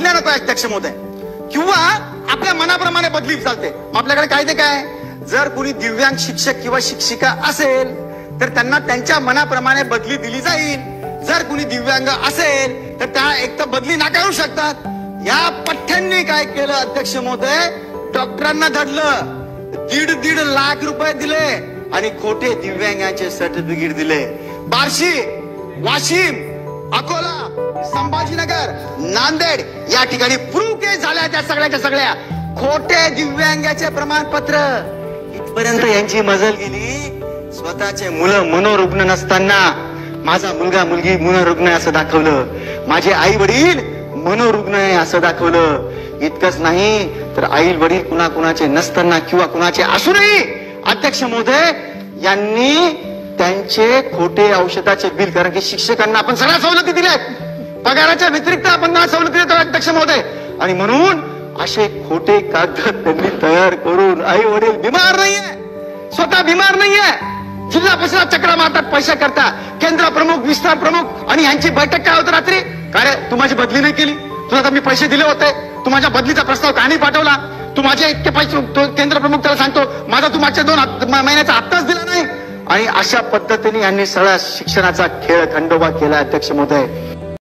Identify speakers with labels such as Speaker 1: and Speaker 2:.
Speaker 1: बदल्या नको अध्यक्ष महोदय, किंवा आपल्या मनाप्रमाणे बदली चालते. आपल्याकडे कायदे काय, जर कोणी दिव्यांग शिक्षक किंवा शिक्षिका असेल तर त्यांना त्यांच्या मनाप्रमाणे बदली दिली जाईल. जर कोणी दिव्यांग असेल तर त्या एक तर बदली नाकारू शकतात. या पठ्ठ्यांनी काय केलं अध्यक्ष महोदय, डॉक्टरांना धरलं, 1.5 लाख रुपये दिले आणि खोटे दिव्यांगाचे सर्टिफिकेट दिले. बार्शी, वाशिम, अकोला, संभाजीनगर, नांदेड या ठिकाणी प्रूव्ह केस झाल्या त्या सगळ्या खोटे दिव्यांगाचे प्रमाणपत्र. इथपर्यंत यांची मजल गेली. स्वतःचे मुलं मनोरुग्ण नसताना माझा मुलगा मुलगी मनोरुग्ण आहे असं दाखवलं, माझे आई वडील मनोरुग्ण आहे असं दाखवलं. इतकंच नाही तर आई वडील कुणाकुणाचे नसताना किंवा कुणाचे असूनही अध्यक्ष महोदय यांनी त्यांचे खोटे औषधाचे बिल, कारण की शिक्षकांना आपण सगळ्या सवलती दिल्यात, पगाराच्या व्यतिरिक्त आपण सवलती देतो अध्यक्ष महोदय. आणि म्हणून असे खोटे कागद त्यांनी तयार करून आई वडील बिमार नाहीये, स्वतः बिमार नाहीये, जिल्हा परिषद चक्रा मारतात पैसा करता, केंद्र प्रमुख, विस्तार प्रमुख, आणि यांची बैठक काय होतं रात्री, काय रे तू माझी बदली नाही केली, तुला तर मी पैसे दिले होते, तू माझ्या बदलीचा प्रस्ताव का नाही पाठवला, तू माझे इतके पैसे, केंद्र प्रमुख त्याला सांगतो माझा तू मागच्या 2 महिन्याचा हप्ताच दिला नाही. आणि अशा पद्धतीने यांनी सगळ्या शिक्षणाचा खेळ खंडोबा केला अध्यक्ष महोदय.